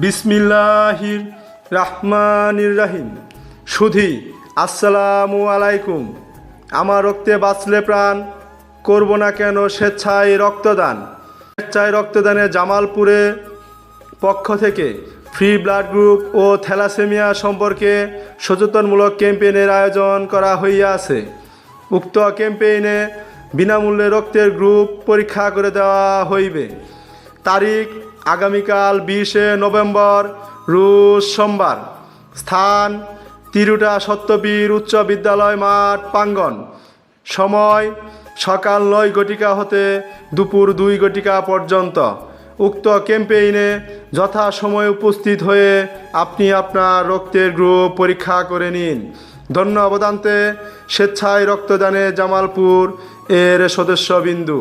বিসমিল্লাহির রাহমানির রাহিম। সুধী আসসালামু আলাইকুম। আমার রক্তে বাঁচলে প্রাণ, করব না কেন স্বেচ্ছায় রক্তদান। স্বেচ্ছায় রক্তদানে জামালপুরে পক্ষ থেকে ফ্রি ব্লাড গ্রুপ ও থ্যালাসেমিয়া সম্পর্কে সচেতনমূলক ক্যাম্পেইনের আয়োজন করা হইয়াছে। উক্ত ক্যাম্পেইনে বিনামূল্যে রক্তের গ্রুপ পরীক্ষা করে দেওয়া হইবে। তারিখ আগামীকাল 20শে নভেম্বর, রোজ সোমবার। স্থান তিরুটা সত্যবীর উচ্চ বিদ্যালয় মাঠ প্রাঙ্গণ। সময় সকাল 9 ঘটিকা হতে দুপুর 2 ঘটিকা পর্যন্ত। উক্ত ক্যাম্পেইনে যথাসময়ে উপস্থিত হয়ে আপনি আপনার রক্তের গ্রুপ পরীক্ষা করে নিন। ধন্য অবদান্তে স্বেচ্ছায় রক্তদানে জামালপুর এর সদস্যবিন্দু।